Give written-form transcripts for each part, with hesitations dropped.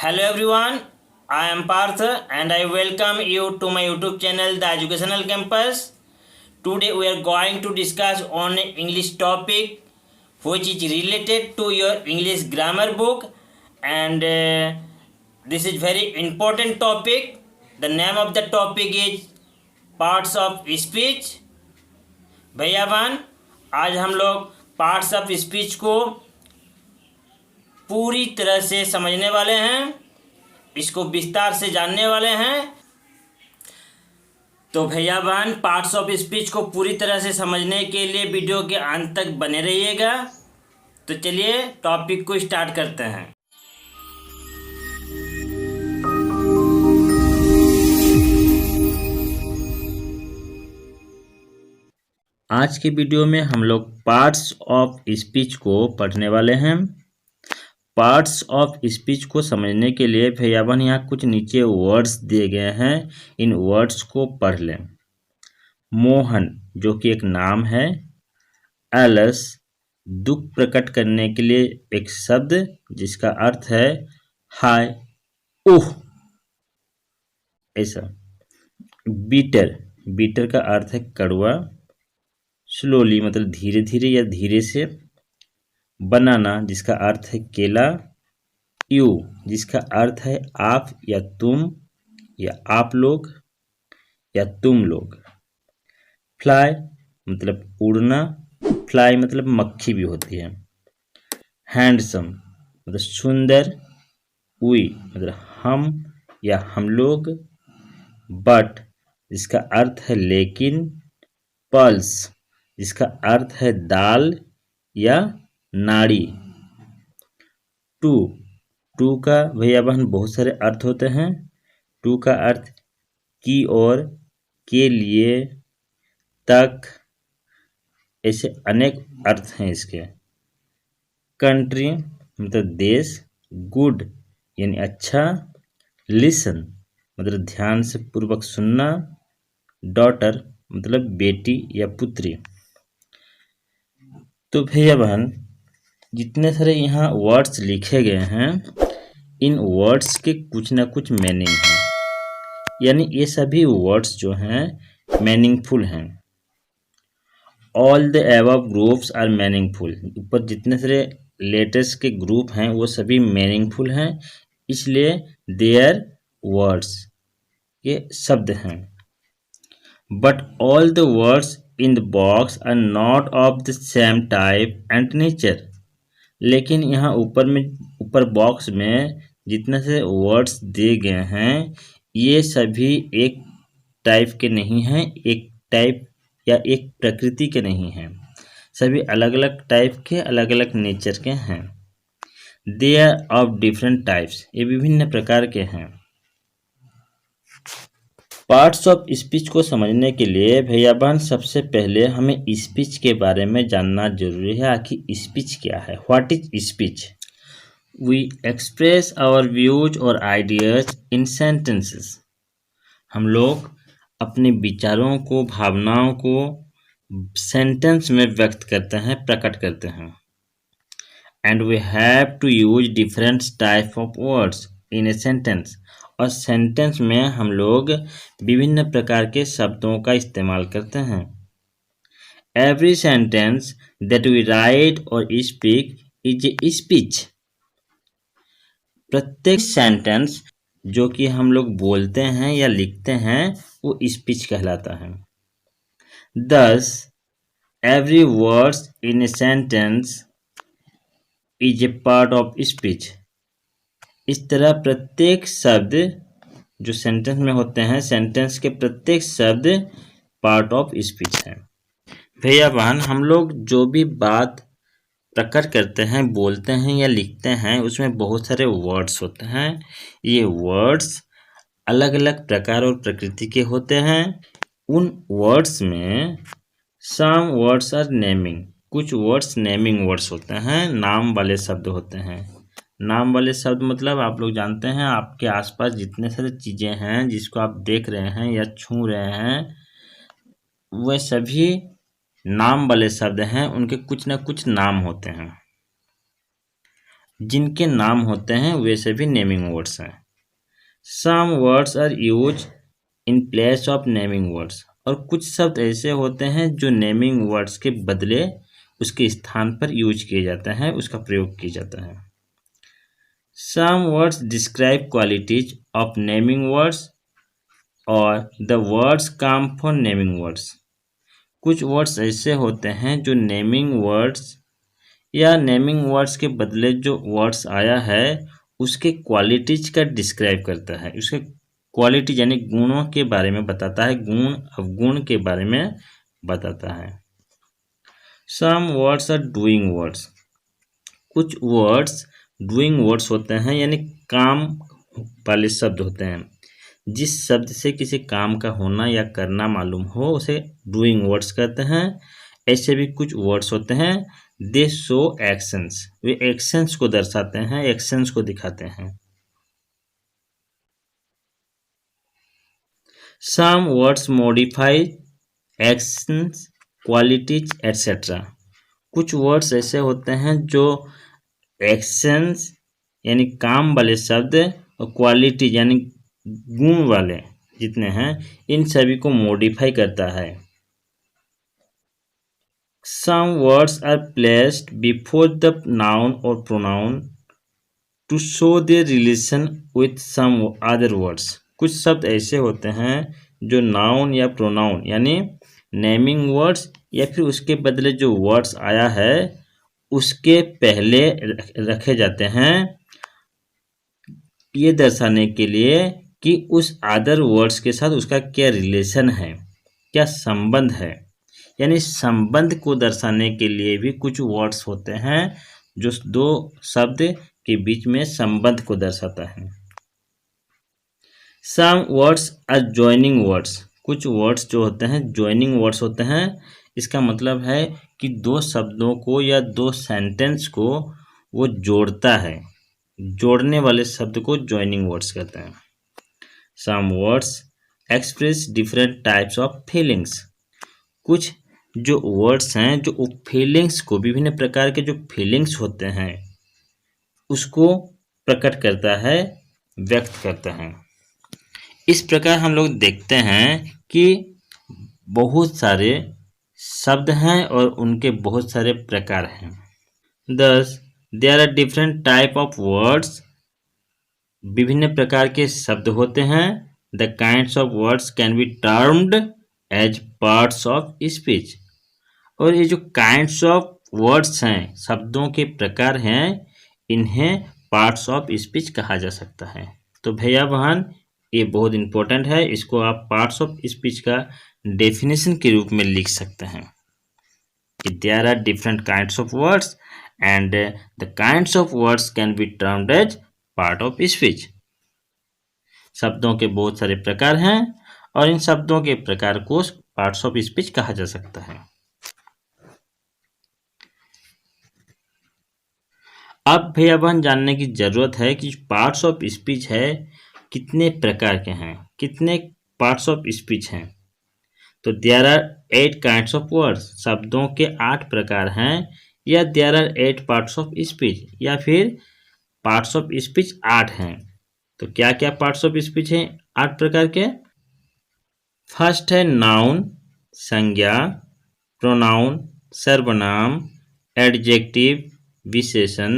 Hello everyone, I am Parth and I welcome you to my YouTube channel The Educational Campus. Today we are going to discuss on English topic which is related to your English grammar book and this is very important topic. The name of the topic is parts of speech. भैयावान आज हम लोग parts of speech को पूरी तरह से समझने वाले हैं, इसको विस्तार से जानने वाले हैं। तो भैया बहन पार्ट्स ऑफ स्पीच को पूरी तरह से समझने के लिए वीडियो के अंत तक बने रहिएगा। तो चलिए टॉपिक को स्टार्ट करते हैं। आज के वीडियो में हम लोग पार्ट्स ऑफ स्पीच को पढ़ने वाले हैं। पार्ट्स ऑफ स्पीच को समझने के लिए भैया बहन यहाँ कुछ नीचे वर्ड्स दिए गए हैं, इन वर्ड्स को पढ़ लें। मोहन जो कि एक नाम है, एलस दुख प्रकट करने के लिए एक शब्द जिसका अर्थ है हाय ओह, ऐसा। बीटर, बीटर का अर्थ है कड़वा। स्लोली मतलब धीरे धीरे या धीरे से। बनाना जिसका अर्थ है केला। यू जिसका अर्थ है आप या तुम या आप लोग या तुम लोग। फ्लाई मतलब उड़ना, फ्लाई मतलब मक्खी भी होती है। हैंडसम मतलब सुंदर। वी मतलब हम या हम लोग। बट जिसका अर्थ है लेकिन। पल्स जिसका अर्थ है दाल या नाड़ी। टू, टू का भैया बहन बहुत सारे अर्थ होते हैं। टू का अर्थ की ओर, के लिए, तक, ऐसे अनेक अर्थ हैं इसके। कंट्री मतलब देश। गुड यानी अच्छा। लिसन मतलब ध्यान से पूर्वक सुनना। डॉटर मतलब बेटी या पुत्री। तो भैया बहन जितने सारे यहाँ वर्ड्स लिखे गए हैं, इन वर्ड्स के कुछ ना कुछ मीनिंग है, यानी ये सभी वर्ड्स जो हैं मीनिंगफुल हैं। All the above groups are meaningful, ऊपर जितने सारे लेटर्स के ग्रुप हैं वो सभी मीनिंगफुल हैं, इसलिए देयर वर्ड्स ये शब्द हैं। But all the words in the box are not of the same type and nature, लेकिन यहाँ ऊपर बॉक्स में जितने से वर्ड्स दिए गए हैं ये सभी एक टाइप के नहीं हैं, एक टाइप या एक प्रकृति के नहीं हैं, सभी अलग अलग टाइप के अलग अलग नेचर के हैं। They are of different types, ये विभिन्न प्रकार के हैं। पार्ट्स ऑफ स्पीच को समझने के लिए भैया बहन सबसे पहले हमें स्पीच के बारे में जानना जरूरी है। आखिर स्पीच क्या है? What is speech? We express our views और आइडियाज इन सेंटेंसेस, हम लोग अपने विचारों को, भावनाओं को सेंटेंस में व्यक्त करते हैं, प्रकट करते हैं। And we have to use different type of words in a sentence, और सेंटेंस में हम लोग विभिन्न प्रकार के शब्दों का इस्तेमाल करते हैं। Every sentence that we write और स्पीक इज ए स्पीच, प्रत्येक सेंटेंस जो कि हम लोग बोलते हैं या लिखते हैं वो स्पीच कहलाता है। Thus, every word in a sentence is a part of speech. इस तरह प्रत्येक शब्द जो सेंटेंस में होते हैं, सेंटेंस के प्रत्येक शब्द पार्ट ऑफ स्पीच है। भैया बहन हम लोग जो भी बात प्रकट करते हैं, बोलते हैं या लिखते हैं उसमें बहुत सारे वर्ड्स होते हैं। ये वर्ड्स अलग अलग प्रकार और प्रकृति के होते हैं। उन वर्ड्स में सम वर्ड्स आर नेमिंग, कुछ वर्ड्स नेमिंग वर्ड्स होते हैं, नाम वाले शब्द होते हैं। नाम वाले शब्द मतलब आप लोग जानते हैं आपके आसपास जितने सारे चीज़ें हैं जिसको आप देख रहे हैं या छू रहे हैं वह सभी नाम वाले शब्द हैं, उनके कुछ ना कुछ नाम होते हैं। जिनके नाम होते हैं वे सभी नेमिंग वर्ड्स हैं। Some words are use in place of naming words, और कुछ शब्द ऐसे होते हैं जो नेमिंग वर्ड्स के बदले उसके स्थान पर यूज किए जाते हैं, उसका प्रयोग किया जाता है। Some words describe qualities of naming words और the words come for naming words. कुछ वर्ड्स ऐसे होते हैं जो नेमिंग वर्ड्स या नेमिंग वर्ड्स के बदले जो वर्ड्स आया है उसके क्वालिटीज का डिस्क्राइब करता है, उसके क्वालिटी यानी गुणों के बारे में बताता है, गुण अवगुण के बारे में बताता है। Some words are doing words. कुछ वर्ड्स डूइंग वर्ड्स होते हैं यानी काम वाले शब्द होते हैं। जिस शब्द से किसी काम का होना या करना मालूम हो उसे डूइंग वर्ड्स कहते हैं। ऐसे भी कुछ वर्ड्स होते हैं दे शो एक्शंस, वे एक्शंस को दर्शाते हैं, एक्शंस को दिखाते हैं। Some words modify actions qualities etcetera. कुछ वर्ड्स ऐसे होते हैं जो एक्शंस यानी काम वाले शब्द और क्वालिटी यानी गुण वाले जितने हैं इन सभी को मॉडिफाई करता है। Some words are placed before the noun or pronoun to show their relation with some other words. कुछ शब्द ऐसे होते हैं जो नाउन या प्रोनाउन यानी नेमिंग वर्ड्स या फिर उसके बदले जो वर्ड्स आया है उसके पहले रखे जाते हैं, ये दर्शाने के लिए कि उस अदर वर्ड्स के साथ उसका क्या रिलेशन है, क्या संबंध है। यानी संबंध को दर्शाने के लिए भी कुछ वर्ड्स होते हैं जो दो शब्द के बीच में संबंध को दर्शाता है। Some words are joining words. कुछ वर्ड्स जो होते हैं जॉइनिंग वर्ड्स होते हैं। इसका मतलब है कि दो शब्दों को या दो सेंटेंस को वो जोड़ता है, जोड़ने वाले शब्द को जॉइनिंग वर्ड्स कहते हैं। Some words express different types of feelings. कुछ जो वर्ड्स हैं जो फीलिंग्स को, विभिन्न प्रकार के जो फीलिंग्स होते हैं उसको प्रकट करता है, व्यक्त करता है। इस प्रकार हम लोग देखते हैं कि बहुत सारे शब्द हैं और उनके बहुत सारे प्रकार हैं। Thus, there are different type of words. विभिन्न प्रकार के शब्द होते हैं। The kinds of words can be termed as parts of speech. और ये जो काइंड्स ऑफ वर्ड्स हैं, शब्दों के प्रकार हैं, इन्हें पार्ट्स ऑफ स्पीच कहा जा सकता है। तो भैया बहन ये बहुत इंपॉर्टेंट है, इसको आप पार्ट्स ऑफ स्पीच का डेफिनेशन के रूप में लिख सकते हैं कि there are different kinds of words and the kinds of words can be termed as part of speech. शब्दों के बहुत सारे प्रकार हैं और इन शब्दों के प्रकार को पार्ट्स ऑफ स्पीच कहा जा सकता है। अब भैया बहन जानने की जरूरत है कि पार्ट्स ऑफ स्पीच है कितने प्रकार के हैं, कितने पार्ट्स ऑफ स्पीच हैं। तो there are 8 kinds of words, शब्दों के 8 प्रकार हैं, या there are 8 parts of speech, या फिर पार्ट्स ऑफ स्पीच 8 हैं। तो क्या क्या पार्ट्स ऑफ स्पीच हैं 8 प्रकार के? फर्स्ट है नाउन संज्ञा, प्रोनाउन सर्वनाम, एडजेक्टिव विशेषण,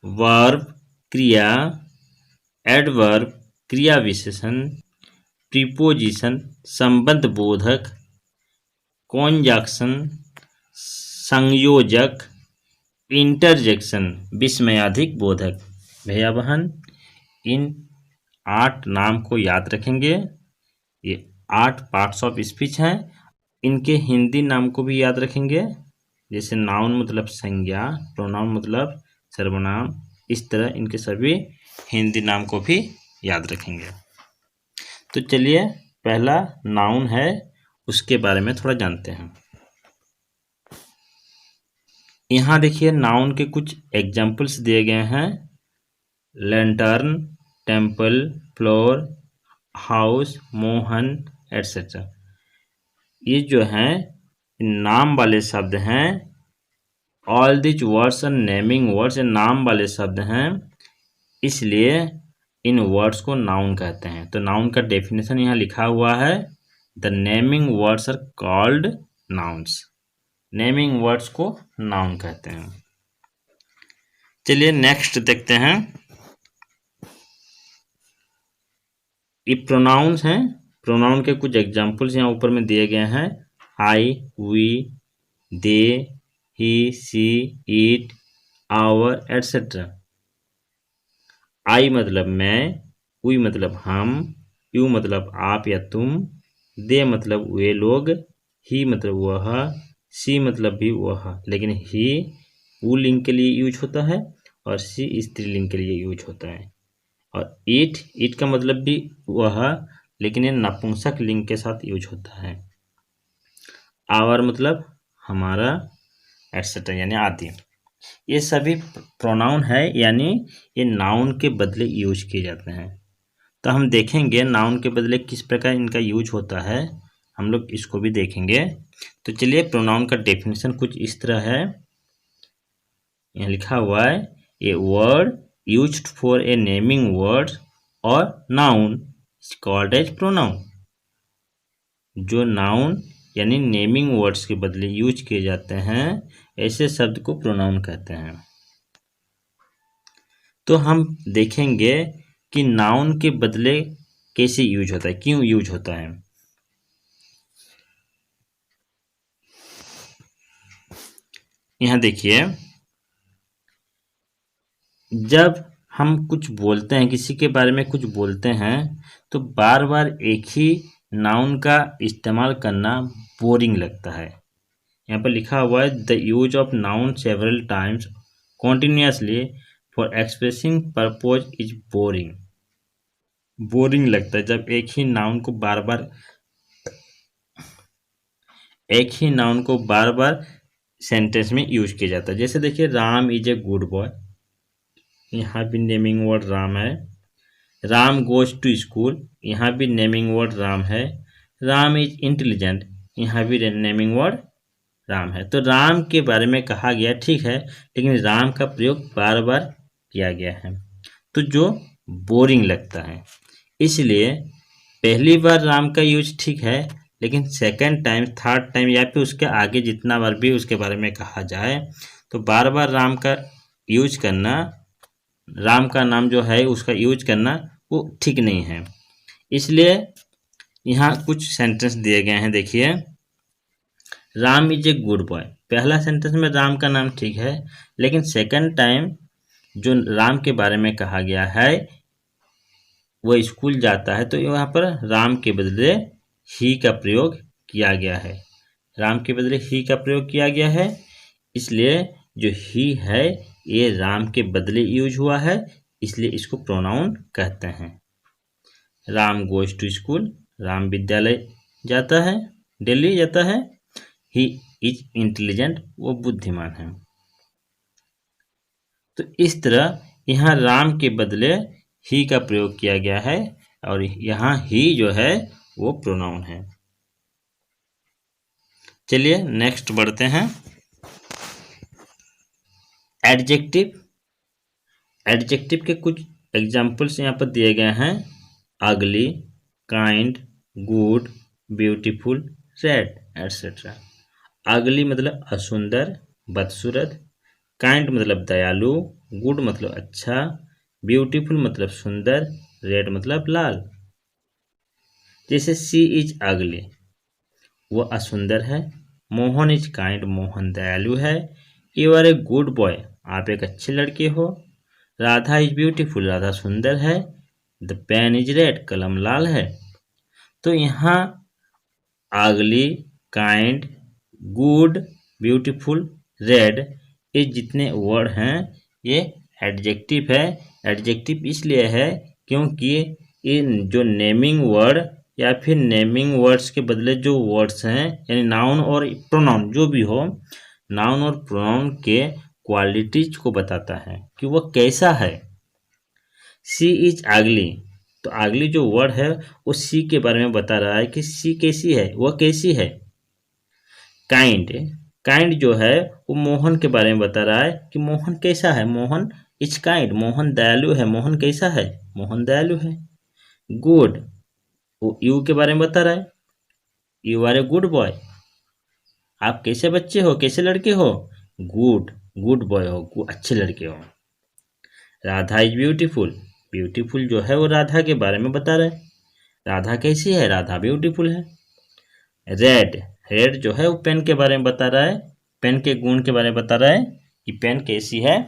वर्ब क्रिया, एडवर्ब क्रिया विशेषण, प्रीपोजिशन संबंध बोधक, कॉन्जंक्शन संयोजक, इंटरजेक्शन विस्मयाधिक बोधक। भैया बहन इन 8 नाम को याद रखेंगे। ये 8 पार्ट्स ऑफ स्पीच हैं। इनके हिंदी नाम को भी याद रखेंगे, जैसे नाउन मतलब संज्ञा, प्रोनाउन मतलब सर्वनाम, इस तरह इनके सभी हिंदी नाम को भी याद रखेंगे। तो चलिए पहला नाउन है उसके बारे में थोड़ा जानते हैं। यहाँ देखिए नाउन के कुछ एग्जाम्पल्स दिए गए हैं। Lantern, temple, floor, house, Mohan etcetera. ये जो हैं नाम वाले शब्द हैं all which words are naming words, नाम वाले शब्द हैं, इसलिए इन वर्ड्स को नाउन कहते हैं। तो नाउन का डेफिनेशन यहाँ लिखा हुआ है, the naming words are called nouns. Naming words को नाउन कहते हैं। चलिए नेक्स्ट देखते हैं। ये प्रोनाउंस हैं, प्रोनाउन के कुछ एग्जाम्पल्स यहाँ ऊपर में दिए गए हैं। I, we, they, he, she, it, our, etcetera. I मतलब मैं, वी मतलब हम, यू मतलब आप या तुम, दे मतलब वे लोग, ही मतलब वह, सी मतलब भी वह, लेकिन ही पुल्लिंग के लिए यूज होता है और सी स्त्रीलिंग के लिए यूज होता है। और इट का मतलब भी वह, लेकिन ये नपुंसक लिंग के साथ यूज होता है। आवर मतलब हमारा, एटसेट्रा यानी आदि। ये सभी प्रोनाउन है, यानी ये नाउन के बदले यूज किए जाते हैं। तो हम देखेंगे नाउन के बदले किस प्रकार इनका यूज होता है, हम लोग इसको भी देखेंगे। तो चलिए प्रोनाउन का डेफिनेशन कुछ इस तरह है, यहाँ लिखा हुआ है, a word used for a naming word और noun is called as pronoun. जो नाउन यानी नेमिंग वर्ड्स के बदले यूज किए जाते हैं, ऐसे शब्द को प्रोनाउन कहते हैं। तो हम देखेंगे कि नाउन के बदले कैसे यूज होता है, क्यों यूज होता है। यहाँ देखिए, जब हम कुछ बोलते हैं, किसी के बारे में कुछ बोलते हैं, तो बार बार एक ही नाउन का इस्तेमाल करना बोरिंग लगता है। यहाँ पर लिखा हुआ है, the use of noun several times continuously for expressing purpose is boring. Boring लगता है जब एक ही नाउन को बार बार सेंटेंस में यूज किया जाता है। जैसे देखिए, Ram is a good boy, यहाँ भी नेमिंग वर्ड राम है। राम गोज टू स्कूल, यहाँ भी नेमिंग वर्ड राम है। राम इज इंटेलिजेंट, यहाँ भी नेमिंग वर्ड राम है। तो राम के बारे में कहा गया, ठीक है, लेकिन राम का प्रयोग बार बार किया गया है, तो जो बोरिंग लगता है। इसलिए पहली बार राम का यूज ठीक है, लेकिन सेकंड टाइम, थर्ड टाइम या फिर उसके आगे जितना बार भी उसके बारे में कहा जाए, तो बार बार राम का यूज करना, राम का नाम जो है उसका यूज करना वो ठीक नहीं है। इसलिए यहाँ कुछ सेंटेंस दिए गए हैं, देखिए। Ram is a good boy, पहला सेंटेंस में राम का नाम ठीक है, लेकिन सेकंड टाइम जो राम के बारे में कहा गया है, वो स्कूल जाता है, तो यहाँ पर राम के बदले ही का प्रयोग किया गया है। राम के बदले ही का प्रयोग किया गया है, इसलिए जो ही है ये राम के बदले यूज हुआ है, इसलिए इसको प्रोनाउन कहते हैं। Ram goes to school, Ram विद्यालय जाता है, दिल्ली जाता है। ही इज इंटेलिजेंट, वो बुद्धिमान है। तो इस तरह यहाँ राम के बदले ही का प्रयोग किया गया है, और यहाँ ही जो है वो प्रोनाउन है। चलिए नेक्स्ट बढ़ते हैं। एडजेक्टिव। एडजेक्टिव के कुछ एग्जाम्पल्स यहाँ पर दिए गए हैं। अगली, kind, good, beautiful, red, etcetera. अगली मतलब असुंदर, बदसूरत। काइंड मतलब दयालु, गुड मतलब अच्छा, ब्यूटीफुल मतलब सुंदर, रेड मतलब लाल। जैसे सी इज अगली, वो असुंदर है। मोहन इज काइंड, मोहन दयालु है। You are a good boy, आप एक अच्छे लड़के हो। राधा इज ब्यूटीफुल, राधा सुंदर है। द पेन इज रेड, कलम लाल है। तो यहाँ अगली, काइंड, गुड, ब्यूटीफुल, रेड, ये जितने वर्ड हैं ये एडजेक्टिव है। एडजेक्टिव इसलिए है क्योंकि इन जो नेमिंग वर्ड या फिर नेमिंग वर्ड्स के बदले जो वर्ड्स हैं, यानी नाउन और प्रोनाउन जो भी हो, नाउन और प्रोनाउन के क्वालिटीज को बताता है कि वह कैसा है। सी इज अगली, तो अगली जो वर्ड है वो सी के बारे में बता रहा है कि सी कैसी है, वह कैसी है। काइंड, काइंड जो है वो मोहन के बारे में बता रहा है कि मोहन कैसा है। मोहन इज काइंड, मोहन दयालु है। मोहन कैसा है? मोहन दयालु है। गुड, वो यू के बारे में बता रहा है, you are a good boy. आप कैसे बच्चे हो, कैसे लड़के हो? गुड, गुड बॉय हो, अच्छे लड़के हो। राधा इज ब्यूटीफुल, ब्यूटीफुल जो है वो राधा के बारे में बता रहा है। राधा कैसी है? राधा ब्यूटीफुल है। रेड, रेड जो है वो पेन के बारे में बता रहा है, पेन के गुण के बारे में बता रहा है कि पेन कैसी है?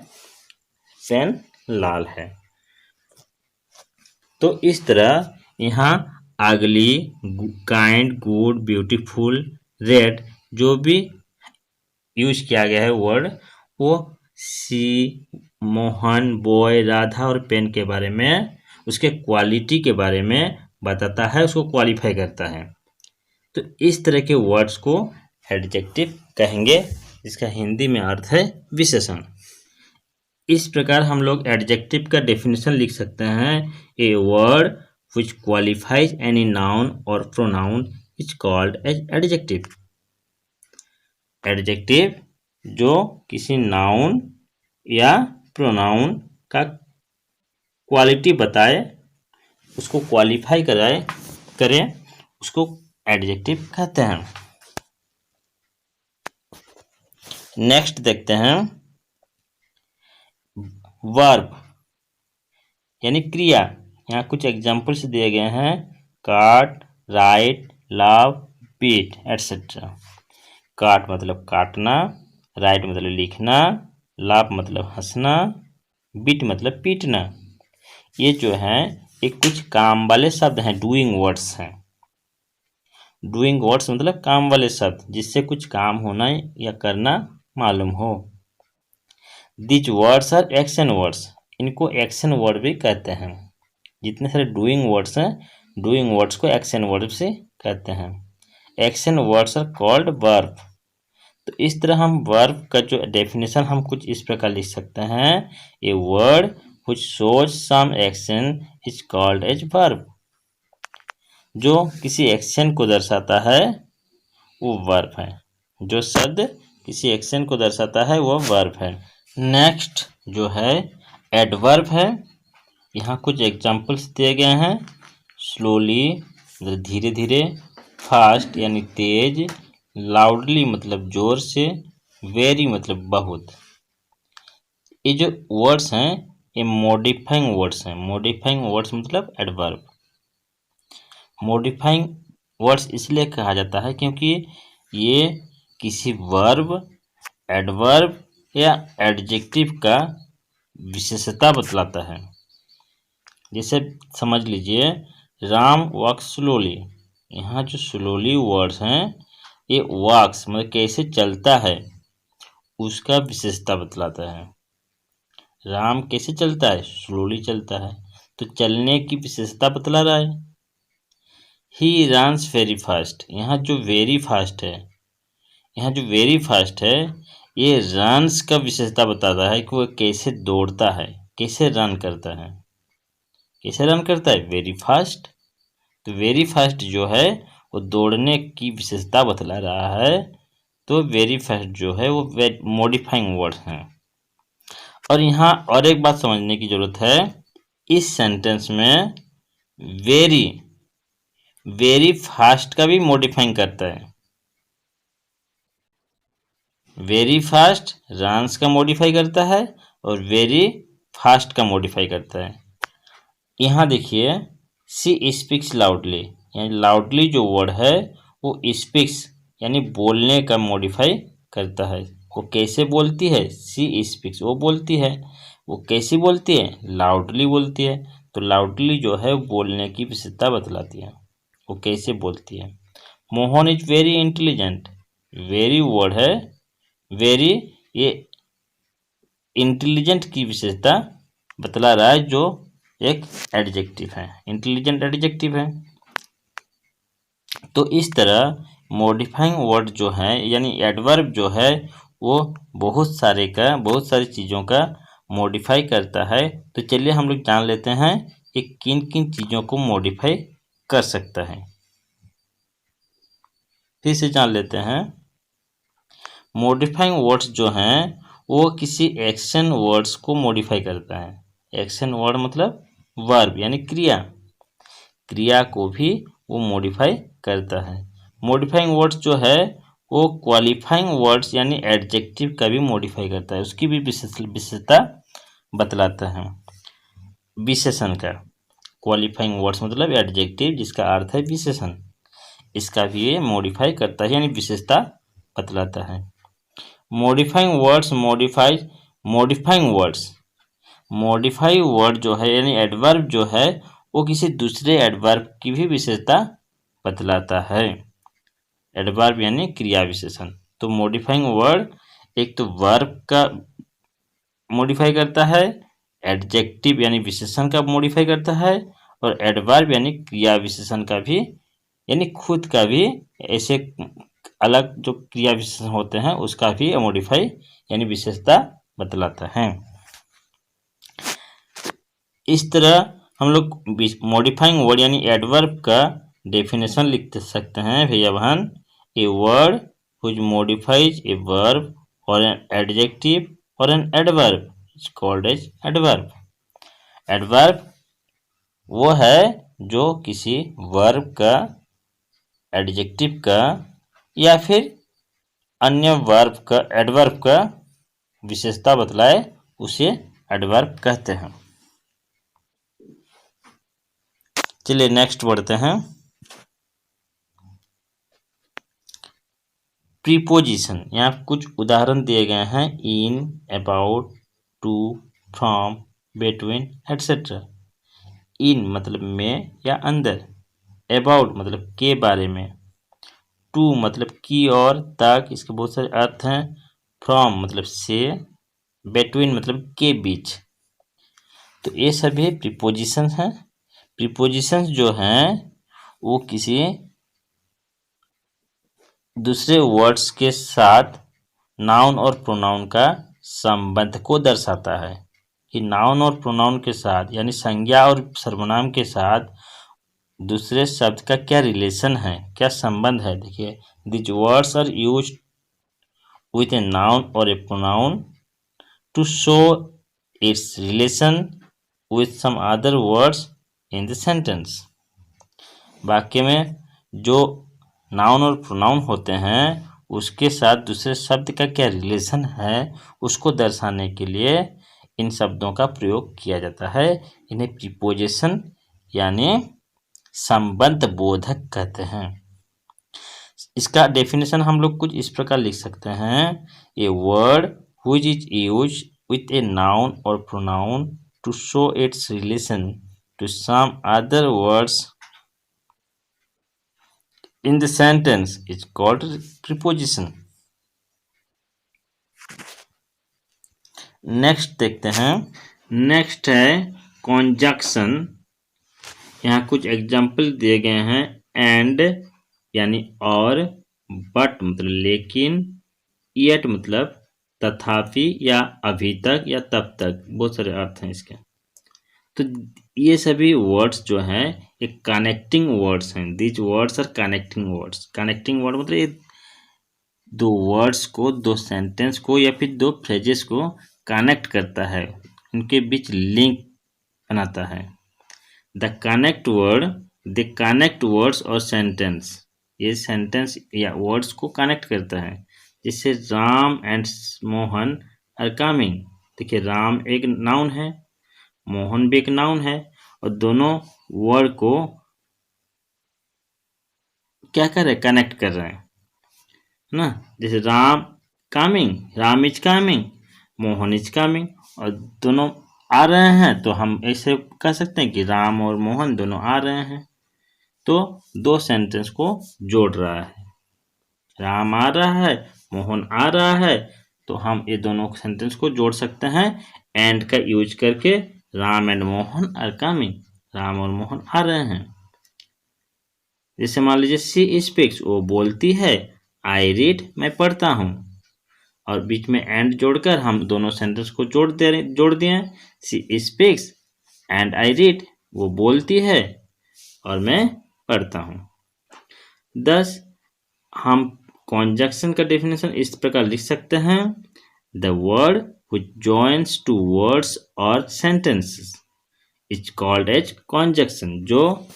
पेन लाल है। तो इस तरह यहाँ अगली, काइंड, गुड, ब्यूटीफुल, रेड जो भी यूज किया गया है वर्ड, वो सी, मोहन, बॉय, राधा और पेन के बारे में, उसके क्वालिटी के बारे में बताता है, उसको क्वालिफाई करता है। तो इस तरह के वर्ड्स को एडजेक्टिव कहेंगे, जिसका हिंदी में अर्थ है विशेषण। इस प्रकार हम लोग एडजेक्टिव का डेफिनेशन लिख सकते हैं। A word which qualifies any noun or pronoun is called as adjective. Adjective जो किसी नाउन या प्रोनाउन का क्वालिटी बताए, उसको क्वालिफाई करें, उसको एडजेक्टिव कहते हैं। नेक्स्ट देखते हैं वर्ब यानी क्रिया। यहाँ कुछ एग्जाम्पल्स दिए गए हैं, काट, राइट, लव, बीट एटसेट्रा। काट मतलब काटना, राइट मतलब लिखना, लव मतलब हंसना, बीट मतलब पीटना। ये जो है एक कुछ काम वाले शब्द हैं, डूइंग वर्ड्स हैं। डूइंग वर्ड्स मतलब काम वाले शब्द, जिससे कुछ काम होना या करना मालूम हो। This words are action words, इनको एक्शन वर्ड भी कहते हैं। जितने सारे डूइंग वर्ड्स हैं, डूइंग वर्ड्स को एक्शन वर्ड से कहते हैं। Action words are called verb. तो इस तरह हम वर्ब का जो डेफिनेशन हम कुछ इस प्रकार लिख सकते हैं, a word which shows some action is called as verb। जो किसी एक्शन को दर्शाता है वो वर्ब है। जो शब्द किसी एक्शन को दर्शाता है वो वर्ब है। नेक्स्ट जो है एडवर्ब है। यहाँ कुछ एग्जाम्पल्स दिए गए हैं, स्लोली मतलब धीरे धीरे, फास्ट यानी तेज, लाउडली मतलब जोर से, वेरी मतलब बहुत। ये जो वर्ड्स हैं ये मॉडिफाइंग वर्ड्स हैं। मॉडिफाइंग वर्ड्स मतलब एडवर्ब। मॉडिफाइंग वर्ड्स इसलिए कहा जाता है क्योंकि ये किसी वर्ब, एडवर्ब या एडजेक्टिव का विशेषता बतलाता है। जैसे समझ लीजिए, राम वॉक्स स्लोली। यहाँ जो स्लोली वर्ड्स हैं ये वॉक्स मतलब कैसे चलता है उसका विशेषता बतलाता है। राम कैसे चलता है? स्लोली चलता है, तो चलने की विशेषता बतला रहा है। ही रन्स वेरी फास्ट, यहाँ जो वेरी फास्ट है, यहाँ जो वेरी फास्ट है ये रन्स का विशेषता बताता है कि वो कैसे दौड़ता है, कैसे रन करता है। कैसे रन करता है? Very fast. तो वेरी फास्ट जो है वो दौड़ने की विशेषता बतला रहा है। तो वेरी फास्ट जो है वो मॉडिफाइंग वर्ड हैं। और यहाँ और एक बात समझने की जरूरत है, इस सेंटेंस में वेरी, वेरी फास्ट का भी मॉडिफाइंग करता है। वेरी फास्ट रन्स का मॉडिफाई करता है और वेरी फास्ट का मॉडिफाई करता है। यहाँ देखिए, सी स्पीक्स लाउडली, यानी लाउडली जो वर्ड है वो स्पीक्स यानी बोलने का मॉडिफाई करता है। वो कैसे बोलती है? सी स्पीक्स, वो बोलती है। वो कैसी बोलती है? लाउडली बोलती है। तो लाउडली जो है बोलने की विशेषता बतलाती है, वो कैसे बोलती है। Mohan is very intelligent, very word है, वेरी ये इंटेलिजेंट की विशेषता बतला रहा है, जो एक एडजेक्टिव है, इंटेलिजेंट एडजेक्टिव है। तो इस तरह मॉडिफाइंग वर्ड जो है यानी एडवर्ब जो है वो बहुत सारी चीज़ों का मॉडिफाई करता है। तो चलिए हम लोग जान लेते हैं कि किन किन चीज़ों को मॉडिफाई कर सकता है। फिर से जान लेते हैं। मॉडिफाइंग वर्ड्स जो हैं वो किसी एक्शन वर्ड्स को मॉडिफाई करता है। एक्शन वर्ड मतलब वर्ब यानी क्रिया, क्रिया को भी वो मॉडिफाई करता है। मॉडिफाइंग वर्ड्स जो है वो क्वालिफाइंग वर्ड्स यानी एडजेक्टिव का भी मॉडिफाई करता है, उसकी भी विशेषता बतलाता है। विशेषण का, क्वालिफाइंग वर्ड्स मतलब एडजेक्टिव जिसका अर्थ है विशेषण, इसका भी ये मॉडिफाई करता है यानी विशेषता बतलाता है। Modifying words modifying words, modify word जो है यानी एडवर्ब जो है वो किसी दूसरे एडवर्ब की भी विशेषता बतलाता है। एडवर्ब यानी क्रिया विशेषण। तो मॉडिफाइंग वर्ड एक तो वर्ब का मॉडिफाई करता है, एडजेक्टिव यानी विशेषण का मॉडिफाई करता है, और एडवर्ब यानी क्रिया विशेषण का भी यानी खुद का भी, ऐसे अलग जो क्रिया विशेषण होते हैं उसका भी मॉडिफाई यानी विशेषता बतलाता है। इस तरह हम लोग मॉडिफाइंग वर्ड यानी एडवर्ब का डेफिनेशन लिख सकते हैं भैया बहन। A word which modifies a verb और एन एडजेक्टिव और an adverb is called as adverb. Adverb वो है जो किसी वर्ब का, एडजेक्टिव का या फिर अन्य वर्ब का, एडवर्ब का विशेषता बतलाए, उसे एडवर्ब कहते हैं। चलिए नेक्स्ट बढ़ते हैं। प्रीपोजिशन, यहाँ कुछ उदाहरण दिए गए हैं। In, about, to, from, between etcetera. In मतलब में या अंदर, अबाउट मतलब के बारे में, टू मतलब की और तक, इसके बहुत सारे अर्थ हैं। फ्रॉम मतलब से, बिटवीन मतलब के बीच। तो ये सभी प्रीपोजिशंस हैं। प्रीपोजिशंस जो हैं वो किसी दूसरे वर्ड्स के साथ नाउन और प्रोनाउन का संबंध को दर्शाता है। कि नाउन और प्रोनाउन के साथ यानी संज्ञा और सर्वनाम के साथ दूसरे शब्द का क्या रिलेशन है, क्या संबंध है। देखिए, this words are used with a noun और a pronoun to show its relation with some other words in the sentence. वाक्य में जो नाउन और प्रोनाउन होते हैं उसके साथ दूसरे शब्द का क्या रिलेशन है उसको दर्शाने के लिए इन शब्दों का प्रयोग किया जाता है। इन्हें प्रीपोजिशन यानी संबंध बोधक कहते हैं। इसका डेफिनेशन हम लोग कुछ इस प्रकार लिख सकते हैं। A word which is used with a noun और pronoun to show its relation to some other words in the sentence is called preposition। Next देखते हैं। नेक्स्ट है कॉन्जक्शन। यहाँ कुछ एग्जाम्पल दिए गए हैं। एंड यानी और, बट मतलब लेकिन, येट मतलब तथापि या अभी तक या तब तक, बहुत सारे अर्थ हैं इसके। तो ये सभी वर्ड्स जो हैं ये कनेक्टिंग वर्ड्स हैं। These words are connecting words. Connecting word मतलब ये दो वर्ड्स को, दो सेंटेंस को या फिर दो फ्रेजेस को कनेक्ट करता है, उनके बीच लिंक बनाता है। The connect word, the connect words और सेंटेंस, ये सेंटेंस या वर्ड्स को कनेक्ट करता है। जैसे Ram and Mohan are coming. देखिए, राम एक नाउन है, मोहन भी एक नाउन है, और दोनों वर्ड को क्या कर रहे हैं, कनेक्ट कर रहे हैं ना। जैसे Ram coming, Ram is coming, Mohan is coming, और दोनों आ रहे हैं, तो हम ऐसे कह सकते हैं कि राम और मोहन दोनों आ रहे हैं। तो दो सेंटेंस को जोड़ रहा है, राम आ रहा है, मोहन आ रहा है, तो हम ये दोनों सेंटेंस को जोड़ सकते हैं एंड का यूज करके। Ram and Mohan are coming, Ram और मोहन आ रहे हैं। जैसे मान लीजिए सी स्पीक्स, वो बोलती है, आई रीड मैं पढ़ता हूँ, और बीच में एंड जोड़कर हम दोनों सेंटेंस को जोड़ दिए। She speaks and I read, वो बोलती है और मैं पढ़ता हूँ। 10 हम कॉन्जक्शन का डेफिनेशन इस प्रकार लिख सकते हैं, the word which joins two words or sentences is called as conjunction। जो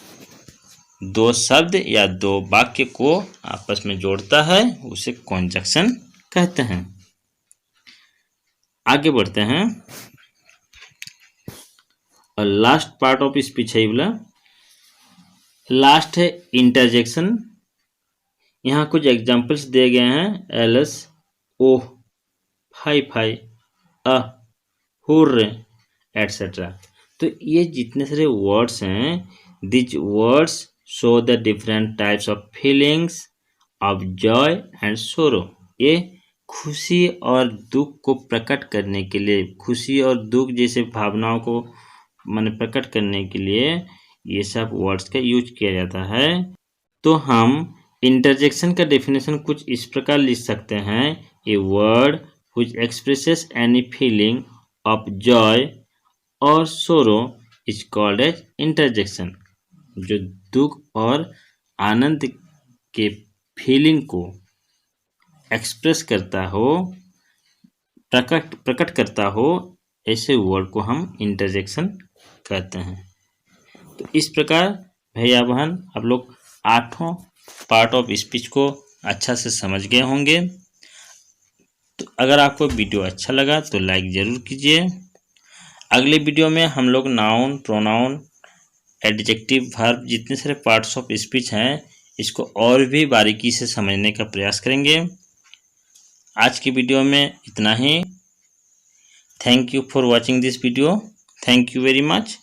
दो शब्द या दो वाक्य को आपस में जोड़ता है उसे कॉन्जक्शन कहते हैं। आगे बढ़ते हैं, और लास्ट पार्ट ऑफ स्पीच है बोला, लास्ट है इंटरजेक्शन। यहाँ कुछ एग्जाम्पल्स दिए गए हैं, एलस, ओह, फाई फाई, अ, हुर्रे एटसेट्रा। तो ये जितने सारे वर्ड्स हैं, these words show the different types of feelings of Joy and सोरो। ये खुशी और दुख को प्रकट करने के लिए, खुशी और दुख जैसे भावनाओं को माने प्रकट करने के लिए ये सब वर्ड्स का यूज किया जाता है। तो हम इंटरजेक्शन का डेफिनेशन कुछ इस प्रकार लिख सकते हैं, a word which expresses any feeling of joy or sorrow is called as interjection। जो दुख और आनंद के फीलिंग को एक्सप्रेस करता हो, प्रकट करता हो, ऐसे वर्ड को हम इंटरजेक्शन कहते हैं। तो इस प्रकार भैया बहन आप लोग 8 पार्ट ऑफ स्पीच को अच्छा से समझ गए होंगे। तो अगर आपको वीडियो अच्छा लगा तो लाइक ज़रूर कीजिए। अगले वीडियो में हम लोग नाउन, प्रोनाउन, एडजेक्टिव, वर्ब जितने सारे पार्ट्स ऑफ स्पीच हैं इसको और भी बारीकी से समझने का प्रयास करेंगे। आज की वीडियो में इतना ही। Thank you for watching this video. Thank you very much.